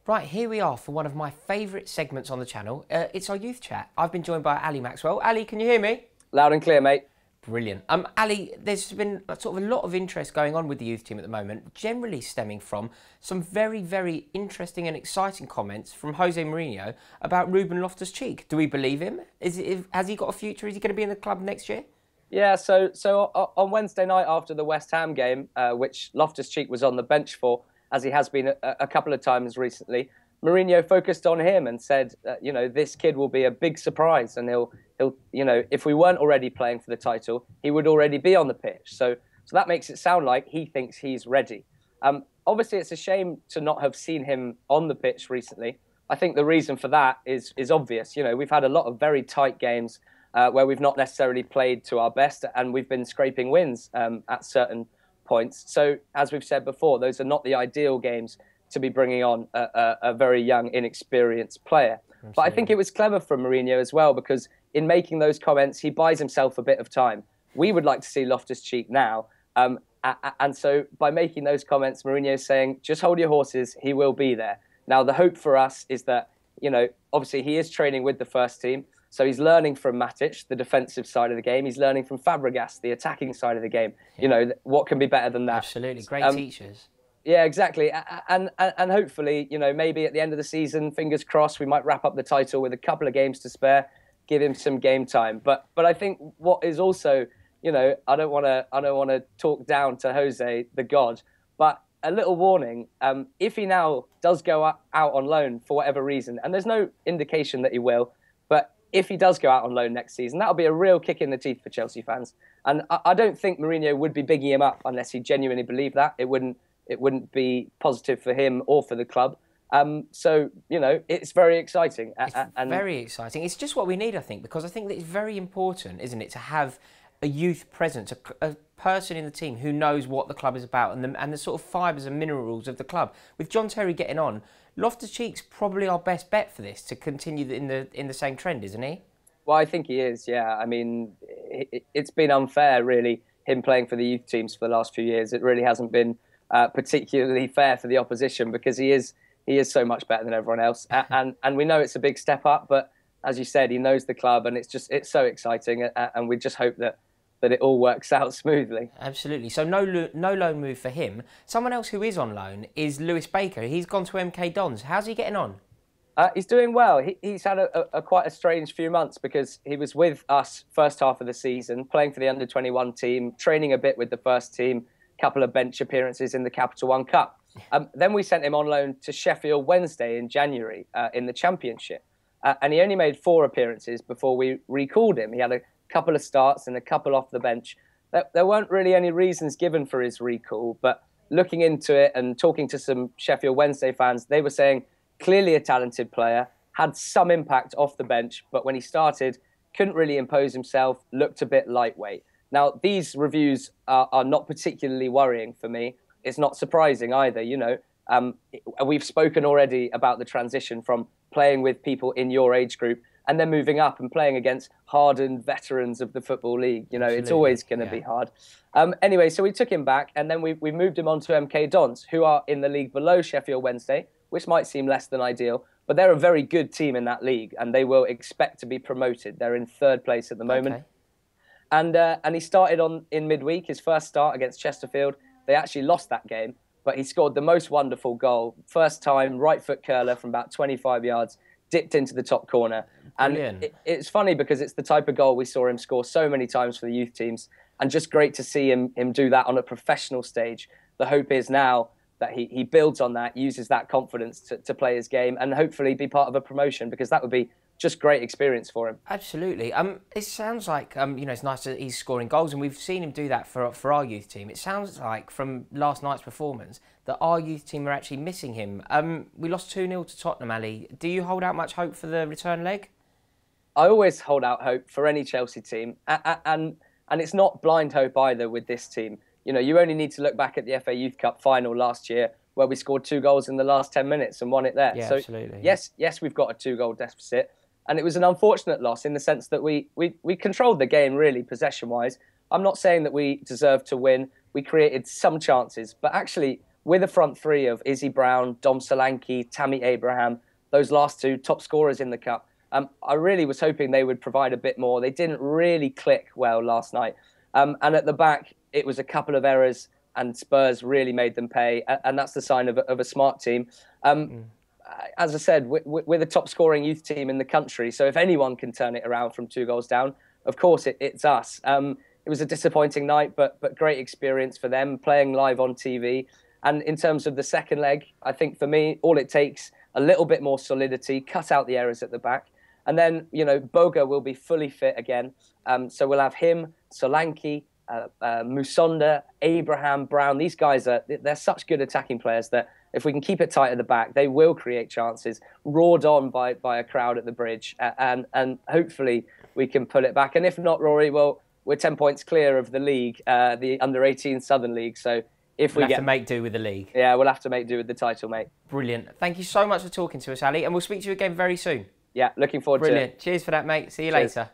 Right, here we are for one of my favourite segments on the channel. It's our youth chat. I've been joined by Ali Maxwell. Ali, can you hear me? Loud and clear, mate. Brilliant. Ali, there's been sort of a lot of interest going on with the youth team at the moment, generally stemming from some very, very interesting and exciting comments from Jose Mourinho about Ruben Loftus-Cheek. Do we believe him? Has he got a future? Is he going to be in the club next year? Yeah, so on Wednesday night after the West Ham game, which Loftus-Cheek was on the bench for, as he has been a couple of times recently, Mourinho focused on him and said, this kid will be a big surprise, and he'll, if we weren't already playing for the title, he would already be on the pitch. So that makes it sound like he thinks he's ready. Obviously, it's a shame to not have seen him on the pitch recently. I think the reason for that is obvious. We've had a lot of very tight games where we've not necessarily played to our best, and we've been scraping wins at certain points. So, as we've said before, those are not the ideal games to be bringing on a very young, inexperienced player. Absolutely. But I think it was clever from Mourinho as well, because in making those comments, he buys himself a bit of time. We would like to see Loftus-Cheek now. And so by making those comments, Mourinho is saying, just hold your horses, he will be there. Now, the hope for us is that, obviously he is training with the first team. So he's learning from Matic, the defensive side of the game. He's learning from Fabregas, the attacking side of the game. Yeah. What can be better than that? Absolutely. Great teachers. Yeah, exactly. And hopefully, maybe at the end of the season, fingers crossed, we might wrap up the title with a couple of games to spare, give him some game time. But I think what is also, I don't want to talk down to Jose, the God, but a little warning, if he now does go out on loan for whatever reason, and there's no indication that he will, but if he does go out on loan next season, that'll be a real kick in the teeth for Chelsea fans. And I don't think Mourinho would be bigging him up unless he genuinely believed that. It wouldn't be positive for him or for the club. So, it's very exciting. Very exciting. It's just what we need, I think, because I think that it's very important, isn't it, to have a youth presence, a person in the team who knows what the club is about and the sort of fibres and minerals of the club. With John Terry getting on, Loftus-Cheek's probably our best bet for this to continue in the same trend, isn't he? Well, I think he is, yeah. I mean, it's been unfair, really, him playing for the youth teams for the last few years. It really hasn't been particularly fair for the opposition, because he is so much better than everyone else. And we know it's a big step up, but as you said, he knows the club, and it's so exciting, and we just hope that it all works out smoothly. Absolutely. So no loan move for him. Someone else who is on loan is Lewis Baker. He's gone to MK Dons. How's he getting on? He's doing well. He's had quite a strange few months, because he was with us first half of the season, playing for the under-21 team, training a bit with the first team, a couple of bench appearances in the Capital One Cup. Then we sent him on loan to Sheffield Wednesday in January in the Championship. And he only made 4 appearances before we recalled him. He had a couple of starts and a couple off the bench. There weren't really any reasons given for his recall, but looking into it and talking to some Sheffield Wednesday fans, they were saying clearly a talented player, had some impact off the bench, but when he started, couldn't really impose himself, looked a bit lightweight. Now, these reviews are not particularly worrying for me. It's not surprising either, We've spoken already about the transition from playing with people in your age group and then moving up and playing against hardened veterans of the Football League. Absolutely. It's always going to be hard. Anyway, so we took him back, and then we moved him on to MK Dons, who are in the league below Sheffield Wednesday, which might seem less than ideal, but they're a very good team in that league, and they will expect to be promoted. They're in 3rd place at the moment. Okay. And he started in midweek, his first start against Chesterfield. They actually lost that game, but he scored the most wonderful goal. First time, right foot curler from about 25 yards, dipped into the top corner. And it's funny, because it's the type of goal we saw him score so many times for the youth teams, and just great to see him do that on a professional stage. The hope is now that he builds on that, uses that confidence to play his game, and hopefully be part of a promotion, because that would be just great experience for him. Absolutely. It sounds like it's nice that he's scoring goals, and we've seen him do that for our youth team. It sounds like from last night's performance that our youth team are actually missing him. We lost 2-0 to Tottenham, Ali. Do you hold out much hope for the return leg? I always hold out hope for any Chelsea team, and it's not blind hope either with this team. You only need to look back at the FA Youth Cup final last year, where we scored 2 goals in the last 10 minutes and won it there. Yeah, so absolutely. Yes, we've got a 2-goal deficit, and it was an unfortunate loss in the sense that we controlled the game really possession-wise. I'm not saying that we deserved to win. We created some chances, but actually with a front three of Izzy Brown, Dom Solanke, Tammy Abraham, those last two top scorers in the cup, I really was hoping they would provide a bit more. They didn't really click well last night. And at the back, it was a couple of errors and Spurs really made them pay. And that's the sign of a smart team. As I said, we're the top scoring youth team in the country. So if anyone can turn it around from 2 goals down, of course it's us. It was a disappointing night, but great experience for them playing live on TV. And in terms of the second leg, I think for me, all it takes a little bit more solidity, cut out the errors at the back. And then, Boga will be fully fit again. So we'll have him, Solanke, Musonda, Abraham, Brown. These guys, they're such good attacking players that if we can keep it tight at the back, they will create chances, roared on by a crowd at the bridge. And hopefully we can pull it back. And if not, Rory, well, we're 10 points clear of the league, the Under-18 Southern League. So if we have to make do with the league. Yeah, we'll have to make do with the title, mate. Brilliant. Thank you so much for talking to us, Ali. And we'll speak to you again very soon. Yeah, looking forward to it. Brilliant. Cheers for that, mate. See you later.